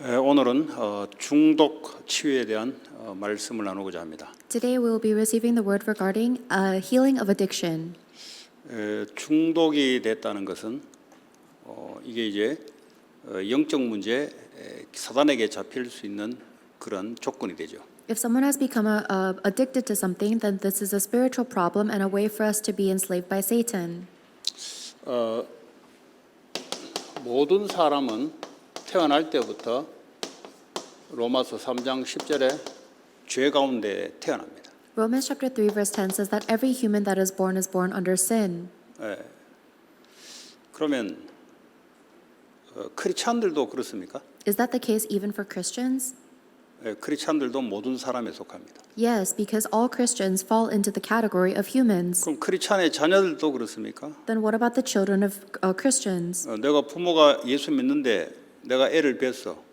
오늘은 중독 치유에 대한 말씀을 나누고자 합니다. Today we will be receiving the word regarding healing of addiction. 중독이 됐다는 것은 이게 이제 영적 문제, 사단에게 잡힐 수 있는 그런 조건이 되죠. If someone has become addicted to something, then this is a spiritual problem and a way for us to be enslaved by Satan. 모든 사람은 태어날 때부터 로마서 3장 10절에 죄 가운데 태어납니다. Romans chapter 3 verse 10 says that every human that is born under sin. 그러면 크리스찬들도 그렇습니까? Is that the case even for Christians? 크리스찬들도 모든 사람에 속합니다. Yes, because all Christians fall into the category of humans. 그럼 크리스찬의 자녀들도 그렇습니까? Then what about the children of Christians? 내가 부모가 예수 믿는데 내가 애를 뵀어.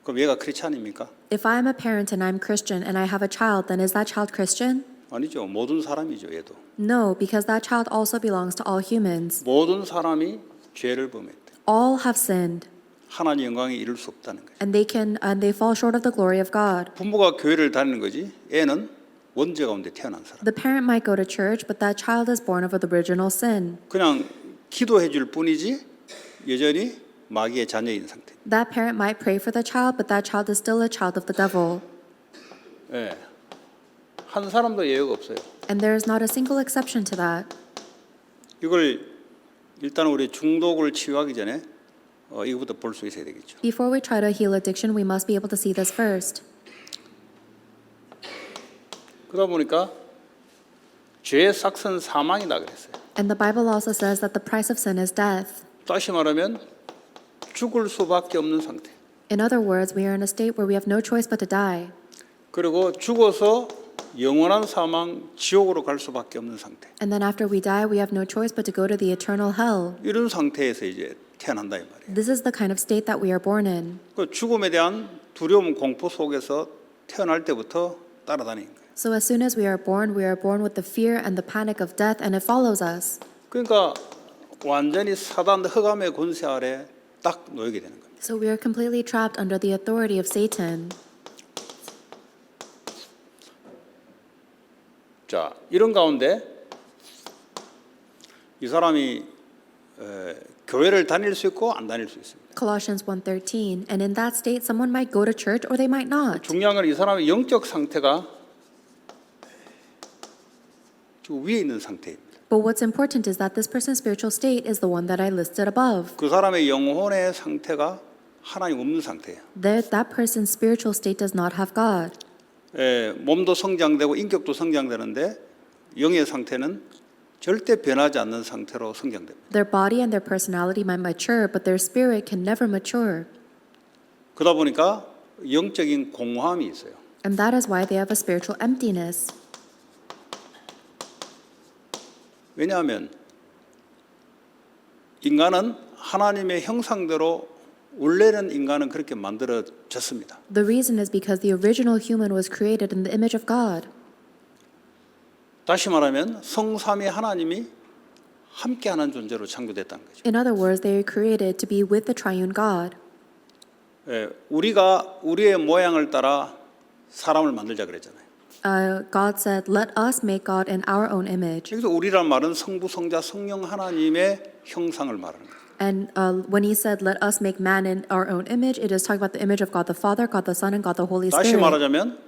그럼 얘가 크리스찬입니까? If I am a parent and I'm Christian and I have a child, then is that child Christian? 아니죠. 모든 사람이죠. 얘도. No, because that child also belongs to all humans. 모든 사람이 죄를 범했다. All have sinned, 하나님 영광에 이를 수 없다는 거죠. and they fall short of the glory of God. 부모가 교회를 다니는 거지. 애는 원죄 가운데 태어난 사람. The parent might go to church, but that child is born of the original sin. 그냥 기도해 줄 뿐이지 여전히 마귀의 자녀인 상태. That parent might pray for the child, but that child is still a child of the devil. 예. 한 사람도 예외가 없어요. And there is not a single exception to that. 이걸 일단 우리 중독을 치유하기 전에 이거부터 볼 수 있어야 되겠죠. Before we try to heal addiction, we must be able to see this first. 그러다 보니까 죄의 삭은 사망이다 그랬어요. And the Bible also says that the price of sin is death. 다시 말하면 죽을 수밖에 없는 상태. In other words, we are in a state where we have no choice but to die. 그리고 죽어서 영원한 사망 지옥으로 갈 수밖에 없는 상태. And then after we die, we have no choice but to go to the eternal hell. 이런 상태에서 이제 태어난다 이 말이에요. This is the kind of state that we are born in. 그 죽음에 대한 두려움, 공포 속에서 태어날 때부터 따라다니는 거예요. So as soon as we are born with the fear and the panic of death, and it follows us. 그러니까 완전히 사단 흑암의 권세 아래 딱 놓이게 되는 거예요. So we are completely trapped under the authority of Satan. 자, 이런 가운데 이 사람이 교회를 다닐 수 있고 안 다닐 수 있습니다. Colossians 1:13. And in that state, someone might go to church or they might not. 중요한 건 이 사람의 영적 상태가 저 위에 있는 상태입니다. But what's important is that this person's spiritual state is the one that I listed above. 그 사람의 영혼의 상태가 하나님 없는 상태예요. That person's spiritual state does not have God. 몸도 성장되고 인격도 성장되는데 영의 상태는 절대 변하지 않는 상태로 성장됩니다. Their body and their personality might mature, but their spirit can never mature. 그러다 보니까 영적인 공허함이 있어요. And that is why they have a spiritual emptiness. 왜냐하면 인간은 하나님의 형상대로 원래는 인간은 그렇게 만들어졌습니다. The reason is because the original human was created in the image of God. 다시 말하면 성삼위 하나님이 함께하는 존재로 창조됐다는 거죠. In other words, they are created to be with the triune God. 우리가 우리의 모양을 따라 사람을 만들자 그랬잖아요. God said, "Let us make God in our own image." 여기서 우리란 말은 성부, 성자, 성령 하나님의 형상을 말하는 거예요. And when He said, "Let us make man in our own image," it is talking about the image of God the Father, God the Son, and God the Holy 다시 Spirit. 말하자면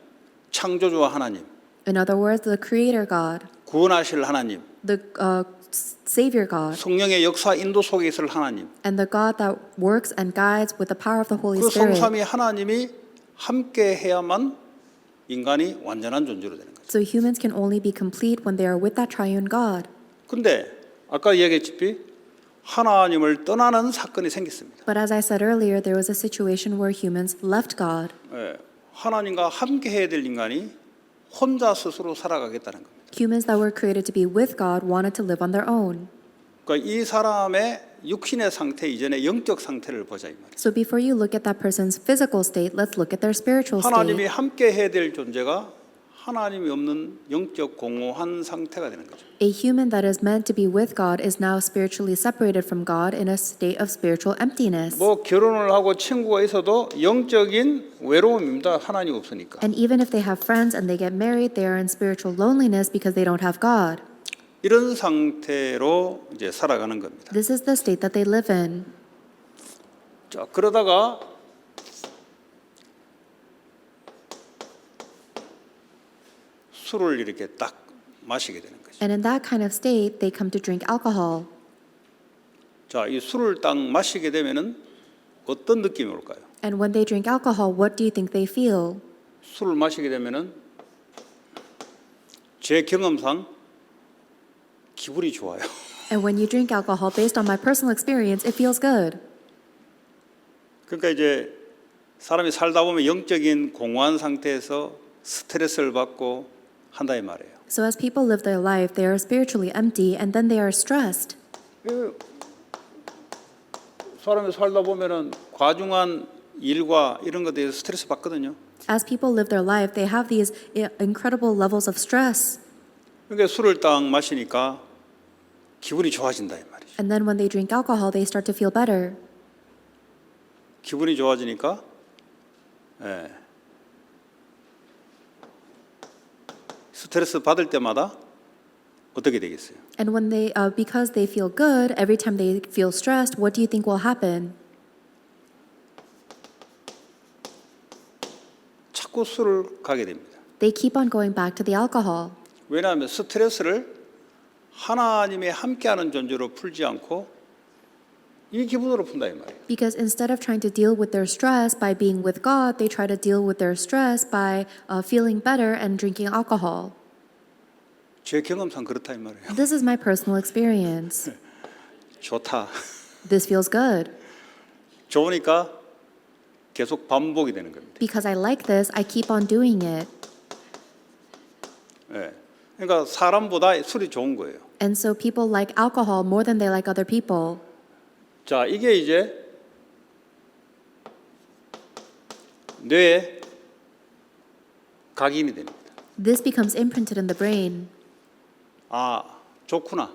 창조주와 하나님, In other words, the Creator God, 구원하실 하나님, the Savior God, 성령의 역사 인도 속에 있을 하나님, and the God that works and guides with the power of the Holy 그 Spirit. 성삼위 하나님이 함께 해야만 인간이 완전한 존재로 되는 거죠. So humans can only be complete when they are with that triune God. 근데 아까 이야기했듯이 하나님을 떠나는 사건이 생겼습니다. But as I said earlier, there was a situation where humans left God. 하나님과 함께 해야 될 인간이 혼자 스스로 살아가겠다는 겁니다. Humans that were created to be with God wanted to live on their own. 그러니까 이 사람의 육신의 상태 이전에 영적 상태를 보자 이 말이에요. So before you look at that person's physical state, let's look at their spiritual 하나님이 state. 함께 해야 될 존재가 하나님이 없는 영적 공허한 상태가 되는 거죠. A human that is meant to be with God is now spiritually separated from God in a state of spiritual emptiness. 뭐 결혼을 하고 친구가 있어도 영적인 외로움입니다. 하나님 없으니까. And even if they have friends and they get married, they are in spiritual loneliness because they don't have God. 이런 상태로 이제 살아가는 겁니다. This is the state that they live in. 자, 그러다가 술을 이렇게 딱 마시게 되는 거죠. And in that kind of state, they come to drink alcohol. 자, 이 술을 딱 마시게 되면은 어떤 느낌이 올까요? And when they drink alcohol, what do you think they feel? 술을 마시게 되면은 제 경험상 기분이 좋아요. And when you drink alcohol, based on my personal experience, it feels good. 그러니까 이제 사람이 살다 보면 영적인 공허한 상태에서 스트레스를 받고 한다 이 말이에요. So as people live their life, they are spiritually empty and then they are stressed. 사람이 살다 보면은 과중한 일과 이런 것에 대해서 스트레스 받거든요. As people live their life, they have these incredible levels of stress. 그러니까 술을 딱 마시니까 기분이 좋아진다 이 말이죠. And then when they drink alcohol, they start to feel better. 기분이 좋아지니까 스트레스 받을 때마다 어떻게 되겠어요? And when they, because they feel good, every time they feel stressed, what do you think will happen? 자꾸 술을 가게 됩니다. They keep on going back to the alcohol. 왜냐하면 스트레스를 하나님의 함께하는 존재로 풀지 않고 이 기분으로 푼다 이 말이에요. Because instead of trying to deal with their stress by being with God, they try to deal with their stress by feeling better and drinking alcohol. 제 경험상 그렇다 이 말이에요. This is my personal experience. 좋다. This feels good. 좋으니까 계속 반복이 되는 겁니다. Because I like this, I keep on doing it. 그러니까 사람보다 술이 좋은 거예요. And so people like alcohol more than they like other people. 자, 이게 이제 뇌에 각인이 됩니다. This becomes imprinted in the brain. 아, 좋구나.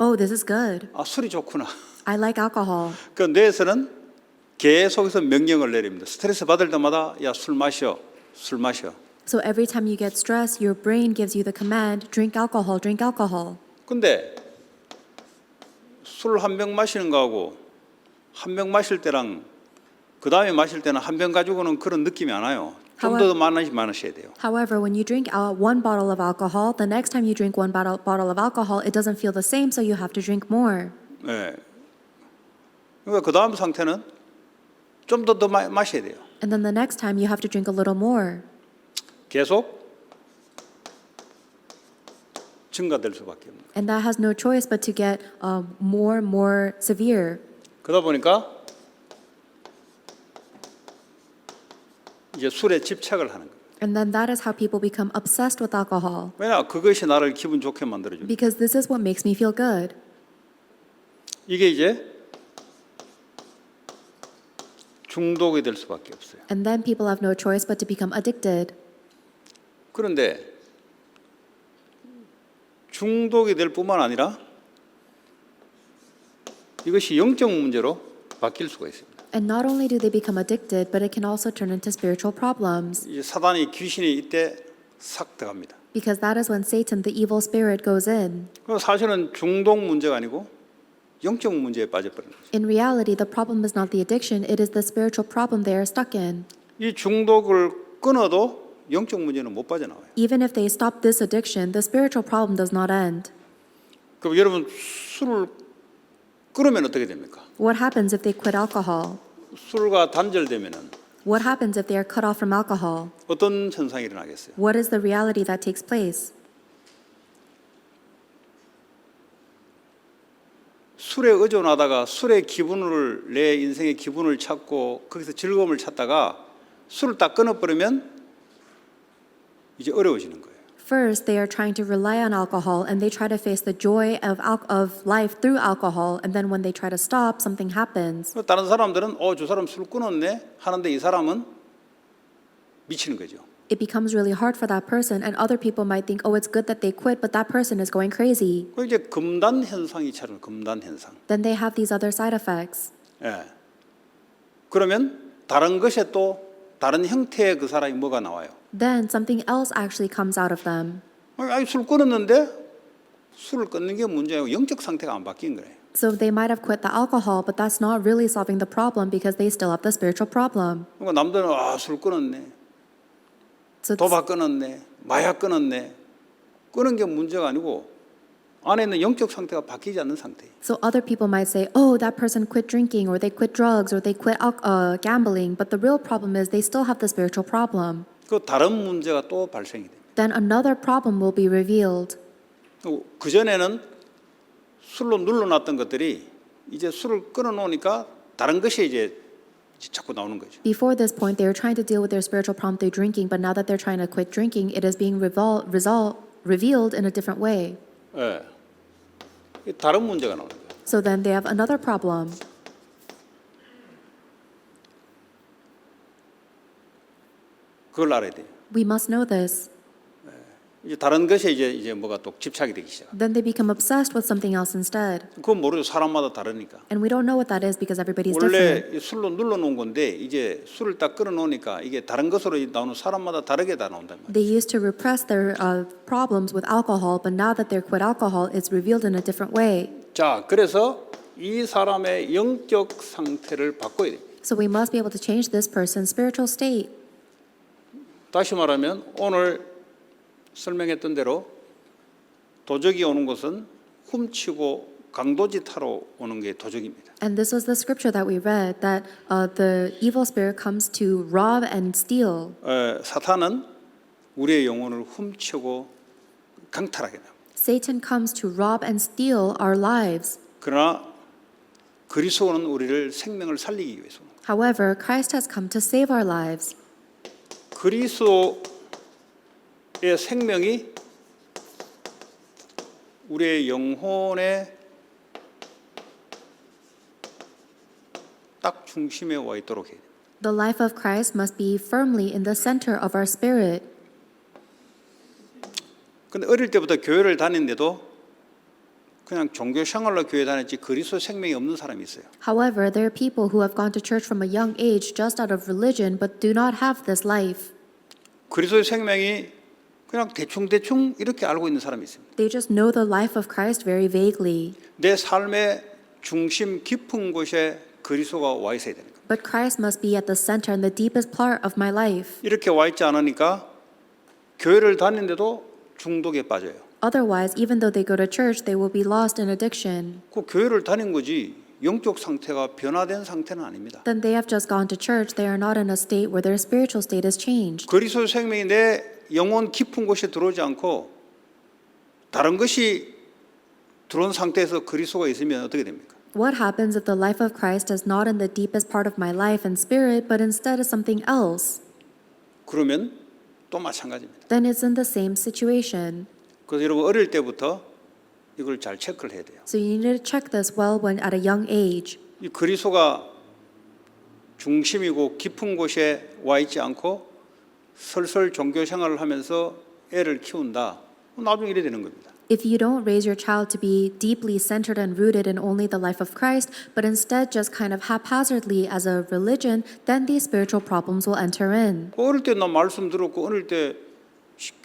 Oh, this is good. 아, 술이 좋구나. I like alcohol. 그 뇌에서는 계속해서 명령을 내립니다. 스트레스 받을 때마다 야, 술 마셔. 술 마셔. So every time you get stressed, your brain gives you the command, drink alcohol, drink alcohol. 근데 술 한 병 마시는 거하고 한 병 마실 때랑 그 다음에 마실 때는 한 병 가지고는 그런 느낌이 안 와요. 좀 더 많으셔야 돼요. However, when you drink one bottle of alcohol, the next time you drink one bottle of alcohol, it doesn't feel the same, so you have to drink more. 네. 그러니까 그 다음 상태는 좀 더 마셔야 돼요. And then the next time you have to drink a little more. 계속 증가될 수밖에 없는. And that has no choice but to get more and more severe. 그러다 보니까 이제 술에 집착을 하는 거예요. And then that is how people become obsessed with alcohol. 왜냐 그것이 나를 기분 좋게 만들어줘요. Because this is what makes me feel good. 이게 이제 중독이 될 수밖에 없어요. And then people have no choice but to become addicted. 그런데 중독이 될 뿐만 아니라 이것이 영적 문제로 바뀔 수가 있습니다. And not only do they become addicted, but it can also turn into spiritual problems. 이제 사단이 귀신이 이때 싹 들어갑니다. Because that is when Satan, the evil spirit, goes in. 그럼 사실은 중독 문제가 아니고 영적 문제에 빠져버리는 거죠. In reality, the problem is not the addiction, it is the spiritual problem they are stuck in. 이 중독을 끊어도 영적 문제는 못 빠져나와요. Even if they stop this addiction, the spiritual problem does not end. 그럼 여러분 술을 끊으면 어떻게 됩니까? What happens if they quit alcohol? 술과 단절되면은 What happens if they are cut off from alcohol? 어떤 현상이 일어나겠어요? What is the reality that takes place? 술에 의존하다가 술의 기분을 내 인생의 기분을 찾고 거기서 즐거움을 찾다가 술을 딱 끊어버리면 이제 어려워지는 거예요. First, they are trying to rely on alcohol and they try to face the joy of life through alcohol. And then when they try to stop, something happens. 다른 사람들은 저 사람 술 끊었네 하는데 이 사람은 미치는 거죠. it becomes really hard for that person, and other people might think, oh, it's good that they quit, but that person is going crazy. 그 이제 금단 현상이 차려 금단 현상. Then they have these other side effects. 예. 그러면 다른 것에 또 다른 형태의 그 사람이 뭐가 나와요? Then something else actually comes out of them. 아니 술 끊었는데 술을 끊는 게 문제고 영적 상태가 안 바뀐 거예요. So they might have quit the alcohol, but that's not really solving the problem because they still have the spiritual problem. 그러니까 남들은 술 끊었네, So, 도박 끊었네, 마약 끊었네. 끊은 게 문제가 아니고 안에 있는 영적 상태가 바뀌지 않는 상태예요. so other people might say, oh, that person quit drinking, or they quit drugs, or they quit gambling. But the real problem is they still have the spiritual problem. 그 다른 문제가 또 발생이 됩니다. Then another problem will be revealed. 그 전에는 술로 눌러놨던 것들이 이제 술을 끊어놓으니까 다른 것이 이제 자꾸 나오는 거죠. Before this point, they were trying to deal with their spiritual problem through drinking, but now that they're trying to quit drinking, it is being revealed in a different way. 예. 다른 문제가 나오는 거예요. So then they have another problem. 그걸 알아야 돼요. We must know this. 이제 다른 것에 이제 뭐가 또 집착이 되기 시작. Then they become obsessed with something else instead. 그건 모르죠. 사람마다 다르니까. And we don't know what that is because everybody's 원래 different. 이 술로 눌러놓은 건데 이제 술을 딱 끊어놓으니까 이게 다른 것으로 나오는 사람마다 다르게 다 나온단 말이에요. They used to repress their problems with alcohol, but now that they're quit alcohol, it's revealed in a different way. 자, 그래서 이 사람의 영적 상태를 바꿔야 돼요. So we must be able to change this person's spiritual state. 다시 말하면 오늘 설명했던 대로 도적이 오는 것은 훔치고 강도짓하러 오는 게 도적입니다. And this was the scripture that we read, that the evil spirit comes to rob and steal. 사탄은 우리의 영혼을 훔치고 강탈하게 됩니다. Satan comes to rob and steal our lives. 그러나 그리스도는 우리를 생명을 살리기 위해서 However, Christ has come to save our lives. 그리스도의 생명이 우리의 영혼의 딱 중심에 와 있도록 해야 돼요. The life of Christ must be firmly in the center of our spirit. 근데 어릴 때부터 교회를 다니는데도 그냥 종교 생활로 교회 다녔지 그리스도 생명이 없는 사람이 있어요. However, there are people who have gone to church from a young age just out of religion but do not have this life. 그리스도의 생명이 그냥 대충 이렇게 알고 있는 사람이 있습니다. They just know the life of Christ very vaguely. 내 삶의 중심 깊은 곳에 그리스도가 와 있어야 되는 거예요. But Christ must be at the center and the deepest part of my life. 이렇게 와 있지 않으니까 교회를 다니는데도 중독에 빠져요. Otherwise, even though they go to church, they will be lost in addiction. 그 교회를 다닌 거지 영적 상태가 변화된 상태는 아닙니다. Then they have just gone to church. They are not in a state where their spiritual state is changed. 그리스도의 생명이 내 영혼 깊은 곳에 들어오지 않고 다른 것이 들어온 상태에서 그리스도가 있으면 어떻게 됩니까? What happens if the life of Christ is not in the deepest part of my life and spirit, but instead is something else? 그러면 또 마찬가지입니다. Then it's in the same situation. 그래서 여러분 어릴 때부터 이걸 잘 체크를 해야 돼요. So you need to check this well when at a young age. 이 그리스도가 중심이고 깊은 곳에 와 있지 않고 설설 종교 생활을 하면서 애를 키운다. 나중에 이래 되는 겁니다. If you don't raise your child to be deeply centered and rooted in only the life of Christ, but instead just kind of haphazardly as a religion, then these spiritual problems will enter in. 어릴 때 나 말씀 들었고 어릴 때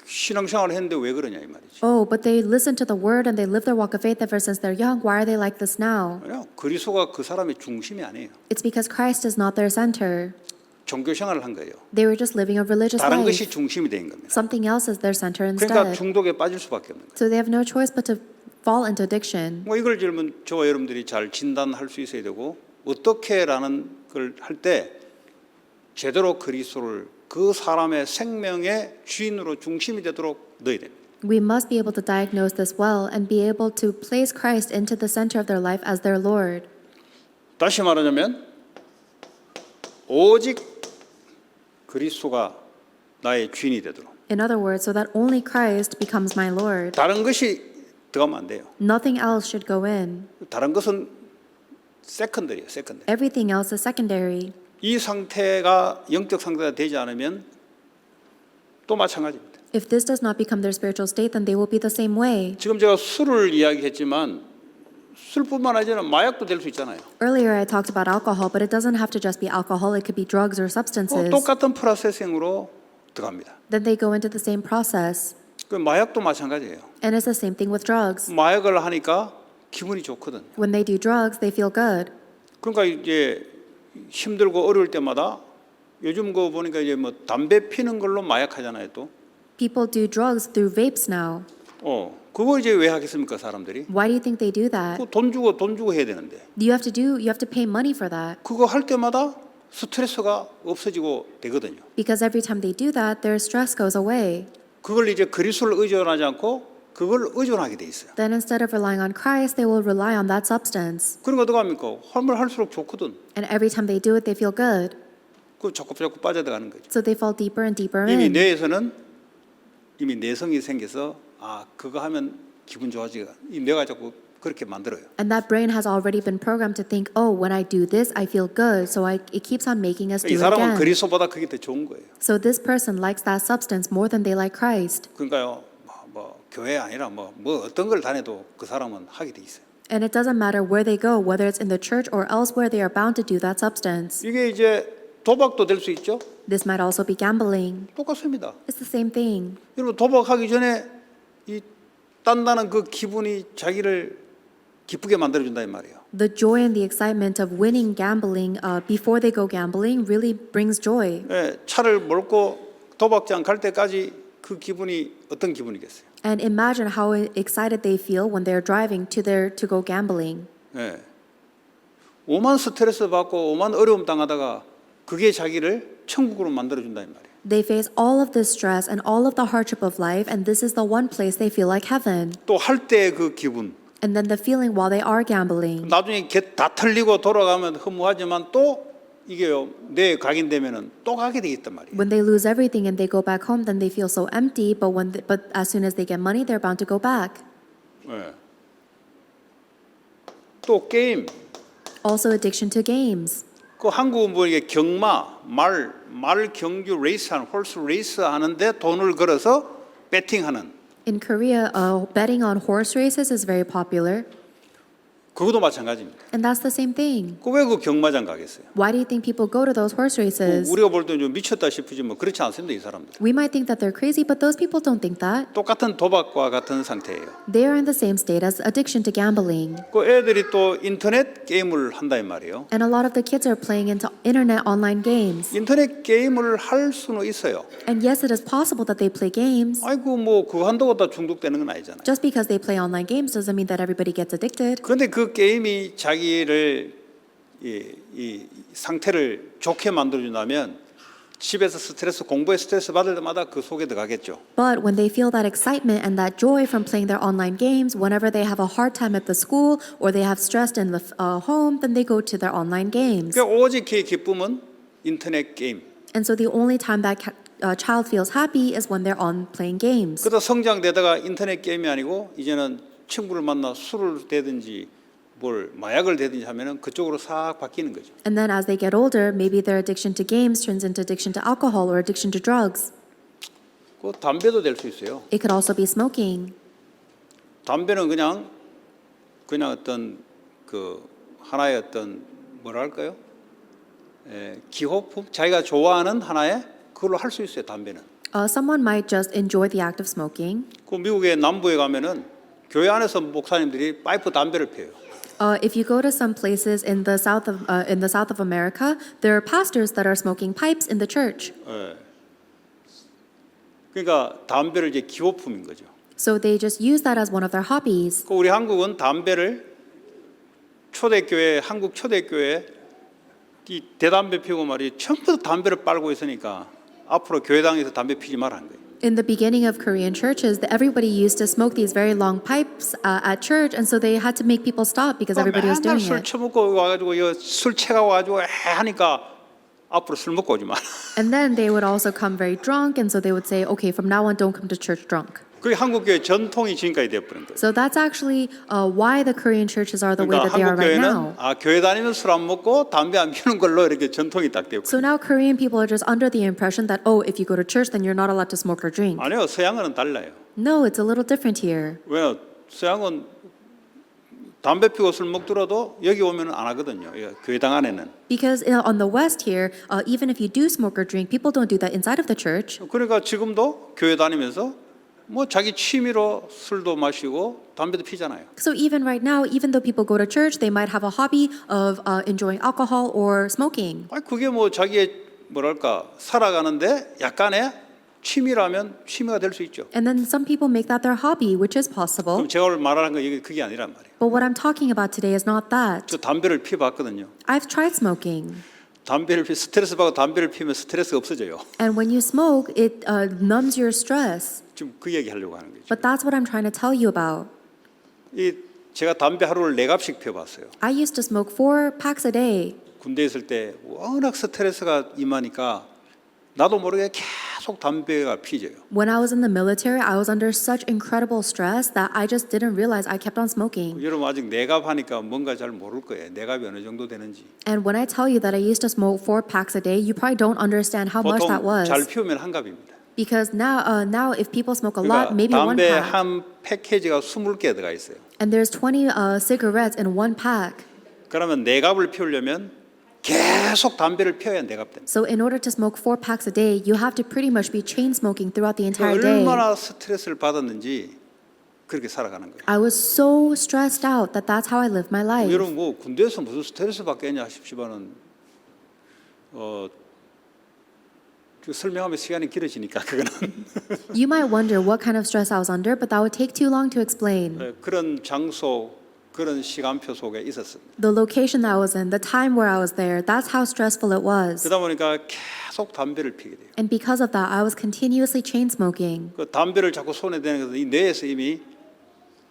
신앙생활을 했는데 왜 그러냐 이 말이지. Oh, but they listen to the word and they live their walk of faith ever since they're young. Why are they like this now? 그냥 그리스도가 그 사람의 중심이 아니에요. It's because Christ is not their center. 종교 생활을 한 거예요. They were just living a religious 다른 것이 life. 중심이 된 겁니다. Something else is their center 그러니까 instead. 중독에 빠질 수밖에 없는 거예요. So they have no choice but to fall into addiction. 뭐 이걸 질문 저와 여러분들이 잘 진단할 수 있어야 되고 어떻게라는 걸 할 때 제대로 그리스도를 그 사람의 생명의 주인으로 중심이 되도록 넣어야 됩니다. We must be able to diagnose this well and be able to place Christ into the center of their life as their Lord. 다시 말하자면 오직 그리스도가 나의 주인이 되도록 In other words, so that only Christ becomes my Lord. 다른 것이 들어가면 안 돼요. Nothing else should go in. 다른 것은 세컨더리예요. 세컨더리. Everything else is secondary. 이 상태가 영적 상태가 되지 않으면 또 마찬가지입니다. If this does not become their spiritual state, then they will be the same way. 지금 제가 술을 이야기했지만 술뿐만 아니라 마약도 될 수 있잖아요. Earlier, I talked about alcohol, but it doesn't have to just be alcohol. It could be drugs or substances. 똑같은 프로세싱으로 들어갑니다. Then they go into the same process. 그 마약도 마찬가지예요. And it's the same thing with drugs. 마약을 하니까 기분이 좋거든. When they do drugs, they feel good. 그러니까 이제 힘들고 어려울 때마다 요즘 거 보니까 이제 뭐 담배 피는 걸로 마약하잖아요, 또. People do drugs through vapes now. 그걸 이제 왜 하겠습니까, 사람들이? Why do you think they do that? 돈 주고 해야 되는데. You have to pay money for that. 그거 할 때마다 스트레스가 없어지고 되거든요. Because every time they do that, their stress goes away. 그걸 이제 그리스도를 의존하지 않고 그걸 의존하게 돼 있어요. Then instead of relying on Christ, they will rely on that substance. 그러니까 어떻게 합니까? 하면 할수록 좋거든. And every time they do it, they feel good. 그 자꾸 빠져들어가는 거죠. So they fall deeper and deeper 이미 in. 뇌에서는 이미 내성이 생겨서 그거 하면 기분 좋아지가 이 뇌가 자꾸 그렇게 만들어요. And that brain has already been programmed to think, oh, when I do this, I feel good. So it keeps on making us do 이 it 사람은 again. 그리스도보다 그게 더 좋은 거예요. So this person likes that substance more than they like Christ. 그러니까요, 뭐 교회 아니라 뭐 어떤 걸 다녀도 그 사람은 하게 돼 있어요. And it doesn't matter where they go, whether it's in the church or elsewhere, they are bound to do that substance. 이게 이제 도박도 될 수 있죠. This might also be gambling. 똑같습니다. It's the same thing. 여러분 도박하기 전에 이 딴다는 그 기분이 자기를 기쁘게 만들어준다 이 말이에요. The joy and the excitement of winning gambling before they go gambling really brings joy. 차를 몰고 도박장 갈 때까지 그 기분이 어떤 기분이겠어요? And imagine how excited they feel when they're driving to go gambling. 오만 스트레스 받고 오만 어려움 당하다가 그게 자기를 천국으로 만들어준다 이 말이에요. They face all of this stress and all of the hardship of life, and this is the one place they feel like heaven. 또 할 때 그 기분. And then the feeling while they are gambling. 나중에 다 털리고 돌아가면 허무하지만 또 이게요 뇌에 각인되면은 또 가게 되겠단 말이에요. When they lose everything and they go back home, then they feel so empty. But as soon as they get money, they're bound to go back. 또 게임. Also addiction to games. 그 한국은 뭐 이게 경마, 말 경주 레이스하는 홀스 레이스 하는데 돈을 걸어서 배팅하는. In Korea, betting on horse races is very popular. 그것도 마찬가지입니다. And that's the same thing. 왜 그 경마장 가겠어요? Why do you think people go to those horse races? 우리가 볼 때는 좀 미쳤다 싶으지 뭐 그렇지 않습니다 이 사람들. We might think that they're crazy, but those people don't think that. 똑같은 도박과 같은 상태예요. They are in the same state as addiction to gambling. 그 애들이 또 인터넷 게임을 한다 이 말이에요. And a lot of the kids are playing into internet online games. 인터넷 게임을 할 수는 있어요. And yes, it is possible that they play games. 아이고 뭐 그거 한다고 다 중독되는 건 아니잖아요. Just because they play online games doesn't mean that everybody gets addicted. 그런데 그 게임이 자기를 이 상태를 좋게 만들어준다면 집에서 공부에 스트레스 받을 때마다 그 속에 들어가겠죠. But when they feel that excitement and that joy from playing their online games, whenever they have a hard time at the school or they have stress in the home, then they go to their online games. 그러니까 오직 그의 기쁨은 인터넷 게임. And so the only time that child feels happy is when they're on playing games. 그러다 성장되다가 인터넷 게임이 아니고 이제는 친구를 만나 술을 대든지 뭘 마약을 대든지 하면은 그쪽으로 싹 바뀌는 거죠. And then as they get older, maybe their addiction to games turns into addiction to alcohol or addiction to drugs. 그 담배도 될 수 있어요. It could also be smoking. 담배는 그냥 어떤 그 하나의 어떤 뭐랄까요? 기호품 자기가 좋아하는 하나의 그걸로 할 수 있어요. 담배는. Someone might just enjoy the act of smoking. 그 미국의 남부에 가면은 교회 안에서 목사님들이 파이프 담배를 피워요. If you go to some places in the south of America, there are pastors that are smoking pipes in the church. 그러니까 담배를 이제 기호품인 거죠. So they just use that as one of their hobbies. 우리 한국은 담배를 한국 초대교회 이 대담배 피우고 말이 전부 다 담배를 빨고 있으니까 앞으로 교회당에서 담배 피지 말라는 거예요. In the beginning of Korean churches, everybody used to smoke these very long pipes at church, and so they had to make people stop because everybody was 맨날 doing 술 it. 처먹고 와가지고 술 채가 와가지고 하니까 앞으로 술 먹고 오지 마. And then they would also come very drunk, and so they would say, okay, from now on, don't come to church drunk. 그게 한국 교회 전통이 지금까지 되어버린 거예요. So that's actually why the Korean churches are the way 그러니까 that they are 한국 right 교회는 now. 교회 다니면 술 안 먹고 담배 안 피우는 걸로 이렇게 전통이 딱 되고. So now Korean people are just under the impression that, oh, if you go to church, then you're not allowed to smoke or drink. 아니요, 서양은 달라요. No, it's a little different here. 왜요? 서양은 담배 피우고 술 먹더라도 여기 오면 안 하거든요. 교회당 안에는. Because on the West here, even if you do smoke or drink, people don't do that inside of the church. 그러니까 지금도 교회 다니면서 뭐 자기 취미로 술도 마시고 담배도 피잖아요. So even right now, even though people go to church, they might have a hobby of enjoying alcohol or smoking. 아니 그게 뭐 자기의 뭐랄까 살아가는데 약간의 취미라면 취미가 될 수 있죠. And then some people make that their hobby, which is possible. 그럼 제가 오늘 말하는 거 이게 그게 아니란 말이에요. But what I'm talking about today is not that. 저 담배를 피봤거든요. I've tried smoking. 담배를 스트레스 받고 담배를 피우면 스트레스가 없어져요. And when you smoke, it numbs your stress. 지금 그 얘기 하려고 하는 거죠. But that's what I'm trying to tell you about. 이 제가 담배 하루를 4갑씩 피워봤어요. I used to smoke 4 packs a day. 군대에 있을 때 워낙 스트레스가 임하니까 나도 모르게 계속 담배가 피져요. When I was in the military, I was under such incredible stress that I just didn't realize I kept on smoking. 여러분 아직 4갑 하니까 뭔가 잘 모를 거예요. 4갑이 어느 정도 되는지. And when I tell you that I used to smoke 4 packs a day, you probably don't understand how much that 보통 was. 잘 피우면 1갑입니다. Because now if people smoke a lot, 그러니까 maybe 1 담배 pack. 한 패키지가 20개 들어가 있어요. And there's 20 cigarettes in 1 pack. 그러면 4갑을 피우려면 계속 담배를 피워야 4갑 됩니다. So in order to smoke 4 packs a day, you have to pretty much be chain smoking throughout the entire day. 얼마나 스트레스를 받았는지 그렇게 살아가는 거예요. I was so stressed out that that's how I lived my life. 여러분 뭐 군대에서 무슨 스트레스 받겠냐 싶지만은 그 설명하면 시간이 길어지니까 그거는 You might wonder what kind of stress I was under, but that would take too long to explain. 그런 장소 그런 시간표 속에 있었습니다. The location that I was in, the time where I was there, that's how stressful it was. 그러다 보니까 계속 담배를 피게 돼요. And because of that, I was continuously chain smoking. 그 담배를 자꾸 손에 대는 것은 이 뇌에서 이미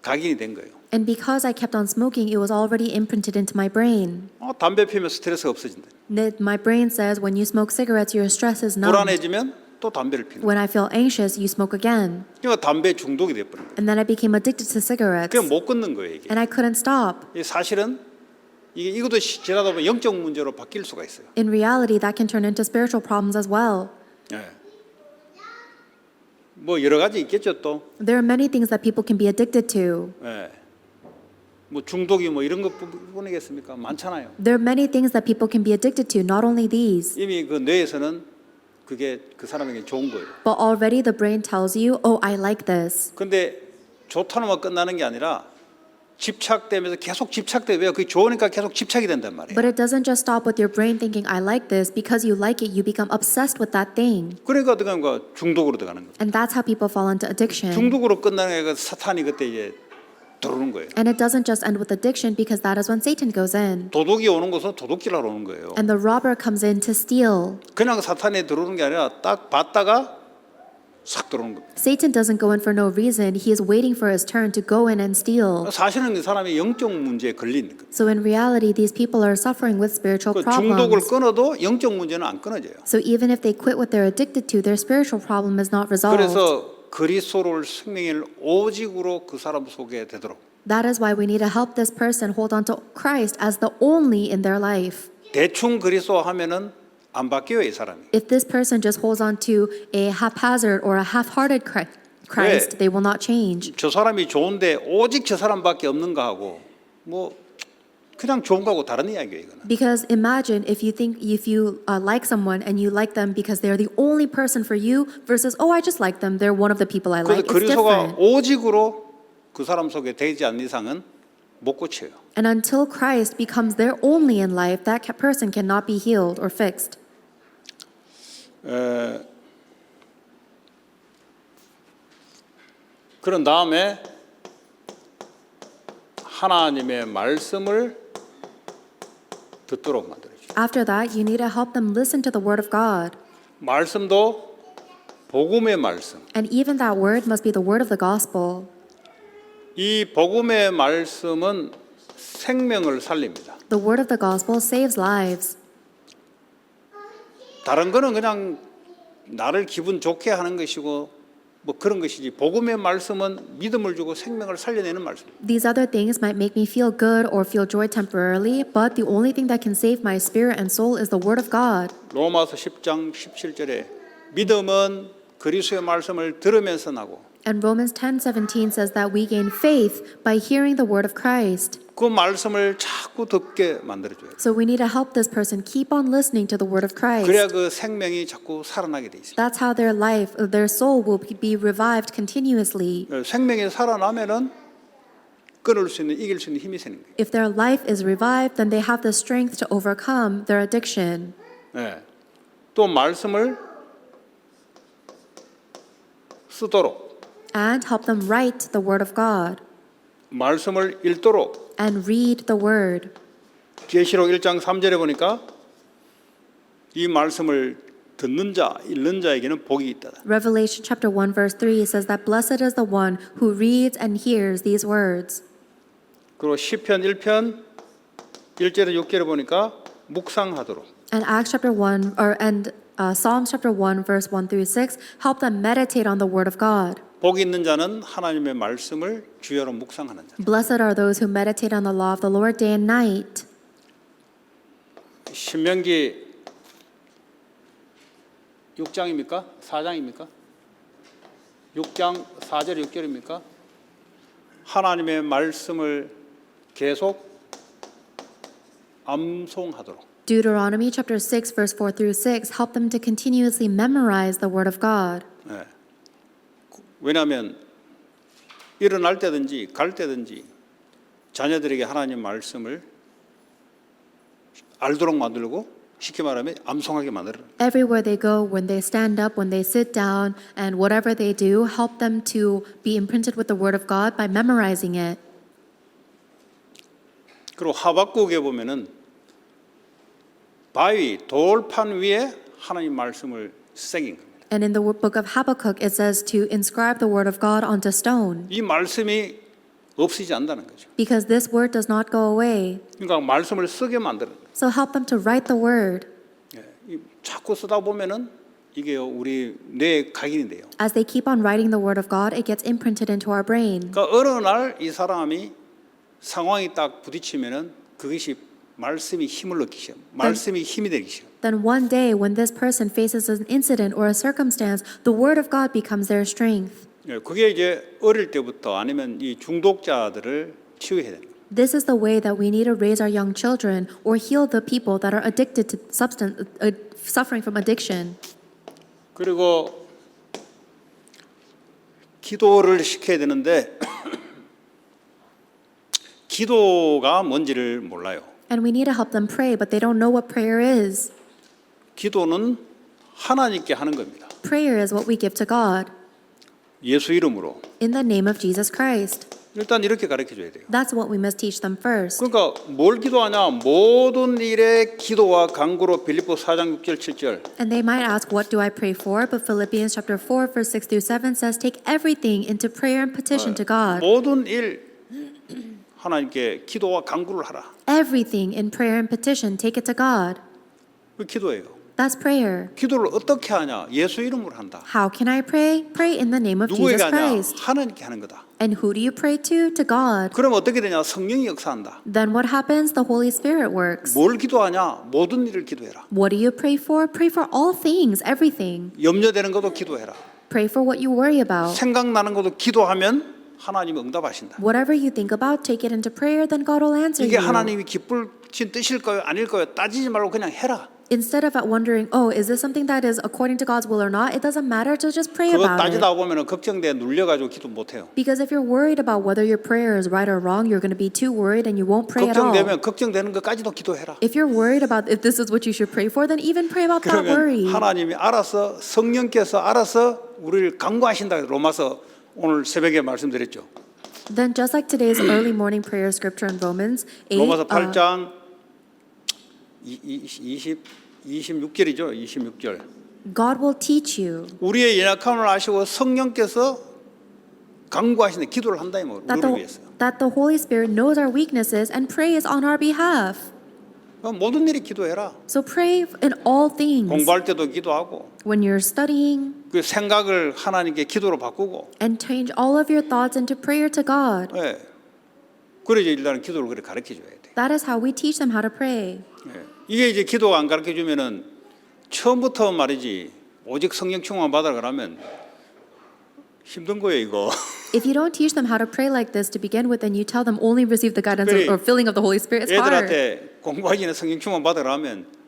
각인이 된 거예요. And because I kept on smoking, it was already imprinted into my brain. 담배 피우면 스트레스가 없어진다. My brain says when you smoke cigarettes, your stress is numb. 불안해지면 또 담배를 피는 거예요. When I feel anxious, you smoke again. 그러니까 담배 중독이 돼버린 거예요. And then I became addicted to cigarettes. 그냥 못 끊는 거예요 이게. And I couldn't stop. 사실은 이것도 지나다 보면 영적 문제로 바뀔 수가 있어요. In reality, that can turn into spiritual problems as well. 예. 뭐 여러 가지 있겠죠 또. There are many things that people can be addicted to. 예. 뭐 중독이 뭐 이런 것뿐이겠습니까? 많잖아요. There are many things that people can be addicted to, not only these. 이미 그 뇌에서는 그게 그 사람에게 좋은 거예요. But already the brain tells you, oh, I like this. 근데 좋다는만 끝나는 게 아니라 집착되면서 계속 집착돼. 왜요? 그게 좋으니까 계속 집착이 된단 말이에요. But it doesn't just stop with your brain thinking, I like this. Because you like it, you become obsessed with that thing. 그러니까 어떻게 하는 거야? 중독으로 들어가는 거예요. And that's how people fall into addiction. 중독으로 끝나는 게 사탄이 그때 이제 들어오는 거예요. And it doesn't just end with addiction because that is when Satan goes in. 도둑이 오는 것은 도둑질 하러 오는 거예요. And the robber comes in to steal. 그냥 사탄이 들어오는 게 아니라 딱 봤다가 싹 들어오는 거예요. Satan doesn't go in for no reason. He is waiting for his turn to go in and steal. 사실은 이 사람이 영적 문제에 걸린 거예요. So in reality, these people are suffering with spiritual 그 중독을 problems. 끊어도 영적 문제는 안 끊어져요. So even if they quit what they're addicted to, their spiritual problem is not resolved. 그래서 그리스도를 생명을 오직으로 그 사람 속에 되도록 That is why we need to help this person hold on to Christ as the only in their life. 대충 그리스도 하면은 안 바뀌어요 이 사람이. If this person just holds on to a haphazard or a half-hearted Christ, they will not change. 저 사람이 좋은데 오직 저 사람밖에 없는가 하고 뭐 그냥 좋은 거하고 다른 이야기예요 이거는. Because imagine if you like someone and you like them because they're the only person for you versus oh I just like them, they're one of the people I like. 그래서 It's 그리스도가 different. 오직으로 그 사람 속에 되지 않는 이상은 못 고쳐요. And until Christ becomes their only in life, that person cannot be healed or fixed. 그런 다음에 하나님의 말씀을 듣도록 만들어주죠. After that, you need to help them listen to the word of God. 말씀도 복음의 말씀. And even that word must be the word of the gospel. 이 복음의 말씀은 생명을 살립니다. The word of the gospel saves lives. 다른 거는 그냥 나를 기분 좋게 하는 것이고 뭐 그런 것이지 복음의 말씀은 믿음을 주고 생명을 살려내는 말씀. These other things might make me feel good or feel joy temporarily, but the only thing that can save my spirit and soul is the Word of God. 로마서 10장 17절에 믿음은 그리스도의 말씀을 들으면서 나고 And Romans 10:17 says that we gain faith by hearing the word of Christ. 그 말씀을 자꾸 듣게 만들어줘요. So we need to help this person keep on listening to the word of 그래야 Christ. 그 생명이 자꾸 살아나게 돼 있어요. That's how their life, their soul will be revived continuously. 생명이 살아나면은 끊을 수 있는 이길 수 있는 힘이 생기는 거예요. If their life is revived, then they have the strength to overcome their addiction. 네. 또 말씀을 쓰도록 And help them write the word of God 말씀을 읽도록 and read the word. 계시록 1장 3절에 보니까 이 말씀을 듣는 자, 읽는 자에게는 복이 있다. Revelation chapter 1 verse 3 says that blessed is the one who reads and hears these words. 그리고 시편 1편 1절에 6절에 보니까 묵상하도록. And Psalms chapter 1 verse 1 through 6 help them meditate on the word of God. 복 있는 자는 하나님의 말씀을 주야로 묵상하는 자. Blessed are those who meditate on the law of the Lord day and night. 신명기 6장입니까? 4장입니까? 6장 4절 6절입니까? 하나님의 말씀을 계속 암송하도록. Deuteronomy chapter 6 verse 4 through 6 help them to continuously memorize the word of God. 네. 왜냐하면 일어날 때든지 갈 때든지 자녀들에게 하나님 말씀을 알도록 만들고 쉽게 말하면 암송하게 만들어요. Everywhere they go, when they stand up, when they sit down, and whatever they do, help them to be imprinted with the word of God by memorizing it. 그리고 하박국에 보면은 바위 돌판 위에 하나님 말씀을 새긴 겁니다. And in the book of Habakkuk, it says to inscribe the word of God onto stone. 이 말씀이 없어지지 않는다는 거죠. Because this word does not go away. 그러니까 말씀을 쓰게 만드는 거예요. So help them to write the word. 자꾸 쓰다 보면은 이게 우리 뇌에 각인이 돼요. As they keep on writing the word of God, it gets imprinted into our brain. 그러니까 어느 날 이 사람이 상황이 딱 부딪히면은 그것이 말씀이 힘을 느끼셔. 말씀이 힘이 되기 시작. Then one day, when this person faces an incident or a circumstance, the word of God becomes their strength. 그게 이제 어릴 때부터 아니면 이 중독자들을 치유해야 됩니다. This is the way that we need to raise our young children or heal the people that are addicted to substance, suffering from addiction. 그리고 기도를 시켜야 되는데 기도가 뭔지를 몰라요. And we need to help them pray, but they don't know what prayer is. 기도는 하나님께 하는 겁니다. Prayer is what we give to God 예수 이름으로. in the name of Jesus Christ. 일단 이렇게 가르쳐 줘야 돼요. That's what we must teach them first. 그러니까 뭘 기도하냐? 모든 일에 기도와 간구로 빌립보 4장 6절 7절. And they might ask, what do I pray for? But Philippians chapter 4, verse 6 through 7 says, take everything into prayer and petition to God. 모든 일 하나님께 기도와 간구를 하라. Everything in prayer and petition, take it to God. 그 기도예요. That's prayer. 기도를 어떻게 하냐? 예수 이름으로 한다. How can I pray? Pray in the name of 누구에게 Jesus 하냐? Christ. 하나님께 하는 거다. And who do you pray to? To God. 그럼 어떻게 되냐? 성령이 역사한다. Then what happens? The Holy Spirit works. 뭘 기도하냐? 모든 일을 기도해라. What do you pray for? Pray for all things, everything. 염려되는 것도 기도해라. Pray for what you worry about. 생각나는 것도 기도하면 하나님이 응답하신다. Whatever you think about, take it into prayer, then God will answer 이게 you. 하나님이 기쁘신 뜻일까요? 아닐까요? 따지지 말고 그냥 해라. Instead of wondering, oh, is this something that is according to God's will or not? It doesn't matter to just pray 그거 about it. 따지다 보면 걱정돼 눌려가지고 기도 못해요. Because if you're worried about whether your prayer is right or wrong, you're going to be too worried and you won't pray at all. 걱정되면 걱정되는 것까지도 기도해라. If you're worried about if this is what you should pray for, then even pray about that 그러면 worry. 하나님이 알아서 성령께서 알아서 우리를 강구하신다. 로마서 오늘 새벽에 말씀드렸죠. Then just like today's early morning prayer scripture in Romans 8, 로마서 8장 26절이죠. 26절. God will teach you 우리의 연약함을 아시고 성령께서 강구하시는 기도를 한다 이 말이에요. 우리를 위해서. that the Holy Spirit knows our weaknesses and prays on our behalf. 모든 일에 기도해라. So pray in all things. 공부할 때도 기도하고 When you're studying, 그 생각을 하나님께 기도로 바꾸고, and change all of your thoughts into prayer to God. 예. 그래서 일단은 기도를 그렇게 가르쳐 줘야 돼. That is how we teach them how to pray. 예. 이게 이제 기도가 안 가르쳐 주면은 처음부터 말이지 오직 성령 충만 받으라 그러면 힘든 거예요, 이거. If you don't teach them how to pray like this to begin with, and you tell them only receive the guidance 그래, or filling of the Holy Spirit, it's hard. 애들한테 공부하기 전에 성령 충만 받으라 하면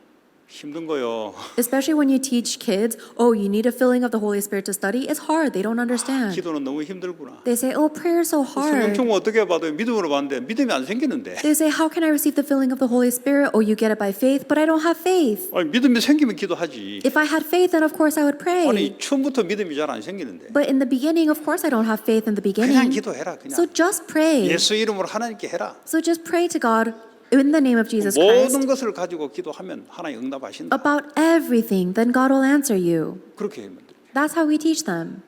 힘든 거요. Especially when you teach kids, oh, you need a filling of the Holy Spirit to study. It's hard. They don't understand. 기도는 너무 힘들구나. They say, oh, prayer is so 성령 hard. 충만 어떻게 받아요? 믿음으로 받는데 믿음이 안 생기는데. They say, how can I receive the filling of the Holy Spirit? Oh, you get it by faith, but I don't have faith. 아니, 믿음이 생기면 기도하지. If I had faith, then of course I would pray. 아니 처음부터 믿음이 잘 안 생기는데. But in the beginning, of course I don't have faith in the 그냥 beginning. 기도해라. 그냥. So just pray. 예수 이름으로 하나님께 해라. So just pray to God in the name of Jesus 모든 Christ 것을 가지고 기도하면 하나님 응답하신다. about everything. Then God will answer you. 그렇게 하면 돼. That's how we teach them.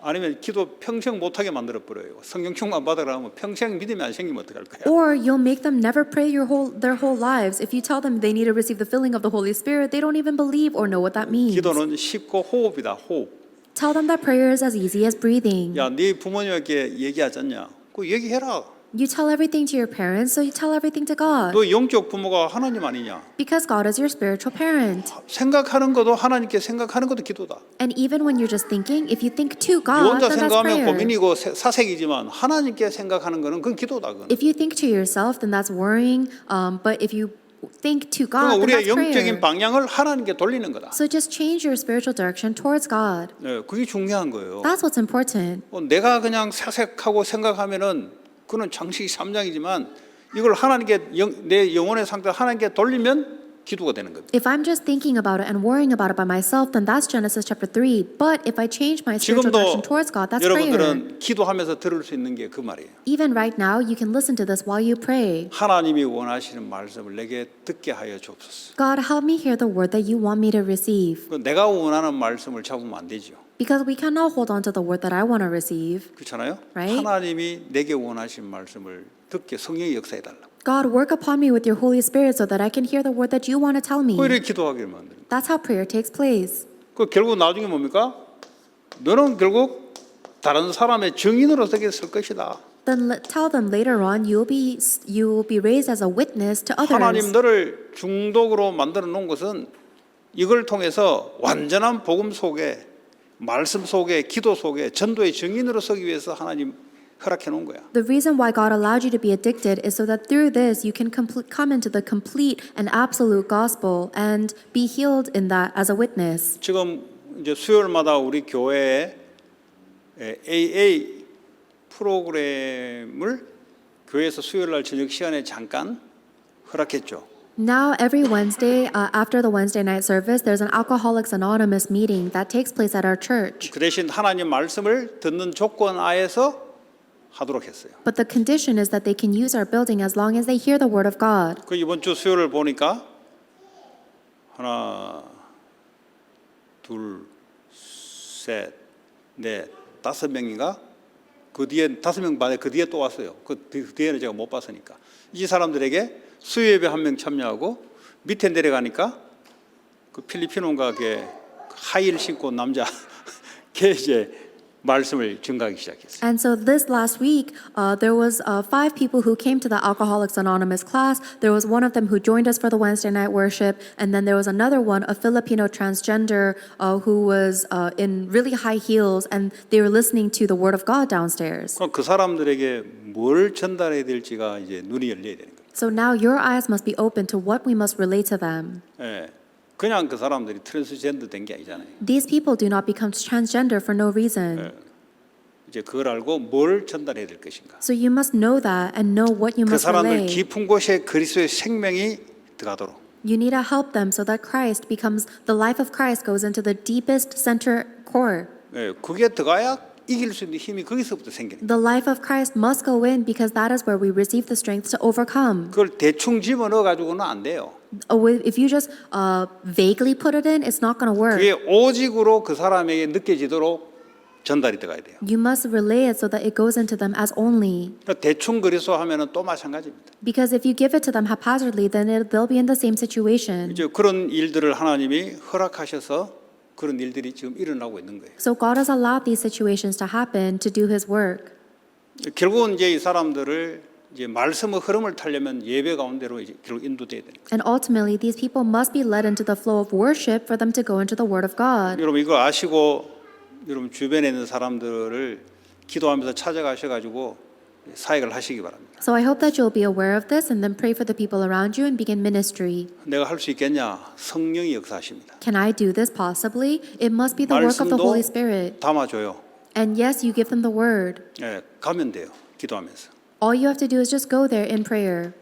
아니면 기도 평생 못하게 만들어 버려요. 성령 충만 받으라 하면 평생 믿음이 안 생기면 어떡할 거야? Or you'll make them never pray their whole lives. If you tell them they need to receive the filling of the Holy Spirit, they don't even believe or know what that means. 기도는 쉽고 호흡이다. 호흡. Tell them that prayer is as easy as breathing. 야, 네 부모님에게 얘기하잖냐? 그 얘기해라. You tell everything to your parents, so you tell everything to God. 너 영적 부모가 하나님 아니냐? Because God is your spiritual parent. 생각하는 것도 하나님께 생각하는 것도 기도다. And even when you're just thinking, if you think to 네 God, 혼자 then that's 생각하면 prayer. 고민이고 사색이지만 하나님께 생각하는 것은 그건 기도다. 그건. If you think to yourself, then that's worrying. But if you think to 그러니까 God, then 우리의 that's 영적인 prayer. 방향을 하나님께 돌리는 거다. So just change your spiritual direction towards God. 네, 그게 중요한 거예요. That's what's important. 내가 그냥 사색하고 생각하면은 그는 창세기 3장이지만 이걸 하나님께 내 영혼의 상태 하나님께 돌리면 기도가 되는 겁니다. If I'm just thinking about it and worrying about it by myself, then that's Genesis chapter 3. But if I change my spiritual direction 지금도 towards God, that's prayer. 여러분들은 기도하면서 들을 수 있는 게 그 말이에요. Even right now, you can listen to this while you pray. 하나님이 원하시는 말씀을 내게 듣게 하여 주옵소서. God, help me hear the word that you want me to receive. 내가 원하는 말씀을 잡으면 안 되죠. Because we cannot hold on to the word that I want to receive. 그렇잖아요. Right? 하나님이 내게 원하신 말씀을 듣게 성령의 역사해 달라. God, work upon me with your Holy Spirit so that I can hear the word that you want to tell me. 그래 기도하기를 만드는. That's how prayer takes place. 그 결국 나중에 뭡니까? 너는 결국 다른 사람의 증인으로 서게 설 것이다. Then tell them later on you will be raised as a witness to 하나님 others. 너를 중독으로 만들어 놓은 것은 이걸 통해서 완전한 복음 속에 말씀 속에 기도 속에 전도의 증인으로 서기 위해서 하나님 허락해 놓은 거야. The reason why God allowed you to be addicted is so that through this you can come into the complete and absolute gospel and be healed in that as a witness. 지금 이제 수요일마다 우리 교회에 AA 프로그램을 교회에서 수요일 날 저녁 시간에 잠깐 허락했죠. Now every Wednesday after the Wednesday night service there's an Alcoholics Anonymous meeting that takes place at our church. 그 대신 하나님 말씀을 듣는 조건 하에서 하도록 했어요. But the condition is that they can use our building as long as they hear the word of God. 그 이번 주 수요일을 보니까 하나, 둘, 셋, 넷, 5명인가? 그 뒤에 5명 반에 그 뒤에 또 왔어요. 그 뒤에는 제가 못 봤으니까. 이 사람들에게 수요 예배 1명 참여하고 밑에 내려가니까 그 필리핀온가 하이힐 신고 온 남자 걔 이제 말씀을 증가하기 시작했어요. And so this last week, there was 5 people who came to the Alcoholics Anonymous class. There was one of them who joined us for the Wednesday night worship, and then there was another one, a Filipino transgender who was in really high heels, and they were listening to the Word of God downstairs. 그 사람들에게 뭘 전달해야 될지가 이제 눈이 열려야 되는 거예요. So now your eyes must be open to what we must relate to them. 예, 그냥 그 사람들이 트랜스젠더 된 게 아니잖아요. These people do not become transgender for no reason. 이제 그걸 알고 뭘 전달해야 될 것인가. So you must know that and know what you 그 must 사람들 relay. 깊은 곳에 그리스도의 생명이 들어가도록. You need to help them so that Christ becomes, the life of Christ goes into the deepest center core. 예, 그게 들어가야 이길 수 있는 힘이 거기서부터 생기는 거예요. The life of Christ must go in because that is where we receive the strength to overcome. 그걸 대충 집어넣어 가지고는 안 돼요. If you just vaguely put it in, it's not going to work. 그게 오직으로 그 사람에게 느껴지도록 전달이 들어가야 돼요. You must relay it so that it goes into them as only. 그러니까 대충 그리스도 하면은 또 마찬가지입니다. Because if you give it to them haphazardly, then they'll be in the same situation. 이제 그런 일들을 하나님이 허락하셔서 그런 일들이 지금 일어나고 있는 거예요. So God has allowed these situations to happen to do His work. 결국은 이제 이 사람들을 이제 말씀의 흐름을 타려면 예배 가운데로 이제 결국 인도돼야 되는 거예요. And ultimately, these people must be led into the flow of worship for them to go into the Word of God. 여러분 이거 아시고 여러분 주변에 있는 사람들을 기도하면서 찾아가셔가지고 사역을 하시기 바랍니다. So I hope that you'll be aware of this and then pray for the people around you and begin ministry. 내가 할 수 있겠냐? 성령이 역사하십니다. Can I do this possibly? It must be the work of the Holy 말씀도 Spirit. 담아줘요. And yes, you give them the Word. 예, 가면 돼요. 기도하면서. All you have to do is just go there in prayer.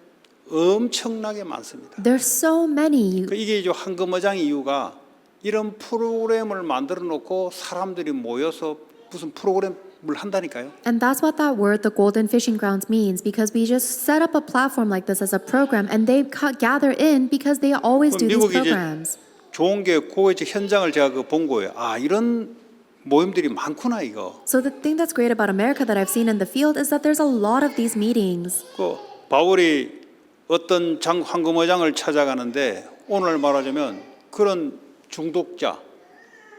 엄청나게 많습니다. There's so many. 이게 이제 황금어장 이유가 이런 프로그램을 만들어 놓고 사람들이 모여서 무슨 프로그램을 한다니까요. And that's what that word, the golden fishing grounds, means because we just set up a platform like this as a program and they gather in because they always do these 미국이 이제 programs. 좋은 게 그 이제 현장을 제가 본 거예요. 아 이런 모임들이 많구나 이거. So the thing that's great about America that I've seen in the field is that there's a lot of these meetings. 그 바울이 어떤 황금어장을 찾아가는데 오늘 말하자면 그런 중독자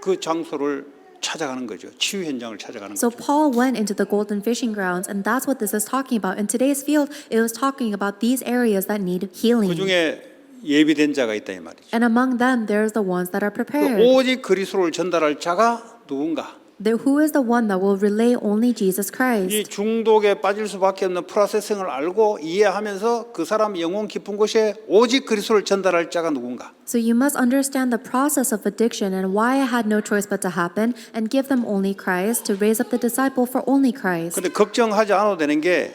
그 장소를 찾아가는 거죠. 치유 현장을 찾아가는 So 거죠. Paul went into the golden fishing grounds, and that's what this is talking about. In today's field, it was talking about these areas that need 그 healing. 중에 예비된 자가 있다 이 말이죠. And among them, there's the ones that are 그 prepared. 오직 그리스도를 전달할 자가 누군가? Who is the one that will relay only Jesus 이 Christ? 중독에 빠질 수밖에 없는 프로세싱을 알고 이해하면서 그 사람 영혼 깊은 곳에 오직 그리스도를 전달할 자가 누군가? So you must understand the process of addiction and why it had no choice but to happen, and give them only Christ to raise up the disciple for only Christ. 근데 걱정하지 않아도 되는 게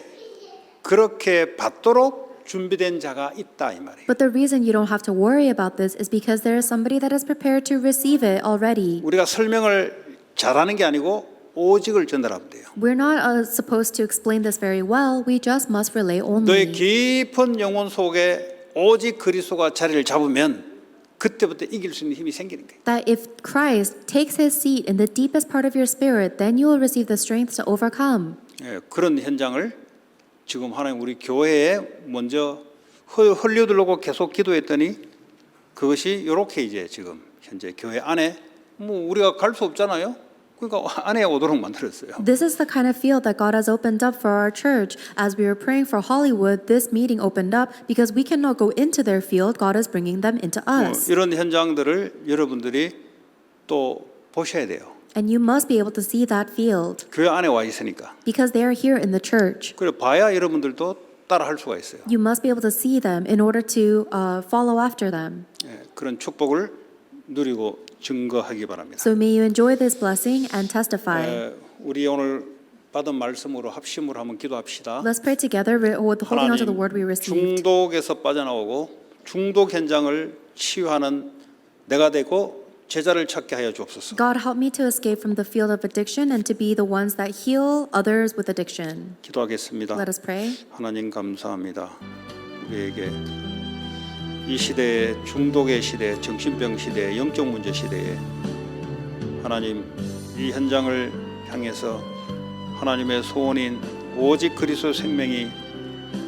그렇게 받도록 준비된 자가 있다 이 말이에요. But the reason you don't have to worry about this is because there is somebody that is prepared to receive it already. 우리가 설명을 잘하는 게 아니고 오직을 전달하면 돼요. We're not supposed to explain this very well. We just must relay 너의 only. 깊은 영혼 속에 오직 그리스도가 자리를 잡으면 그때부터 이길 수 있는 힘이 생기는 거예요. That if Christ takes his seat in the deepest part of your spirit, then you will receive the strength to overcome. 예, 그런 현장을 지금 하나님 우리 교회에 먼저 흘려들고 계속 기도했더니 그것이 이렇게 이제 지금 현재 교회 안에 뭐 우리가 갈 수 없잖아요. 그러니까 안에 오도록 만들었어요. This is the kind of field that God has opened up for our church. As we were praying for Hollywood, this meeting opened up because we cannot go into their field. God is bringing them into us. 이런 현장들을 여러분들이 또 보셔야 돼요. And you must be able to see that field 교회 안에 와 있으니까. because they are here in the church. 그래 봐야 여러분들도 따라 할 수가 있어요. You must be able to see them in order to follow after them. 예, 그런 축복을 누리고 증거하기 바랍니다. So may you enjoy this blessing and testify. 우리 오늘 받은 말씀으로 합심으로 한번 기도합시다. Let's pray together with holding on to the word we received. 중독에서 빠져나오고 중독 현장을 치유하는 내가 되고 제자를 찾게 하여 주옵소서. God, help me to escape from the field of addiction and to be the ones that heal others with addiction. 기도하겠습니다. Let us pray. 하나님 감사합니다. 우리에게 이 시대에 중독의 시대, 정신병 시대, 영적 문제 시대에 하나님 이 현장을 향해서 하나님의 소원인 오직 그리스도 생명이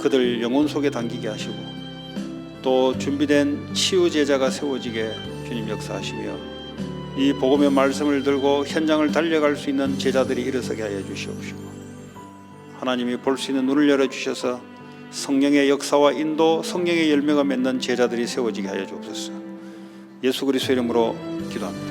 그들 영혼 속에 담기게 하시고 또 준비된 치유 제자가 세워지게 주님 역사하시며 이 복음의 말씀을 들고 현장을 달려갈 수 있는 제자들이 일어서게 하여 주시옵시고 하나님이 볼 수 있는 눈을 열어주셔서 성령의 역사와 인도, 성령의 열매가 맺는 제자들이 세워지게 하여 주옵소서. 예수 그리스도 이름으로 기도합니다.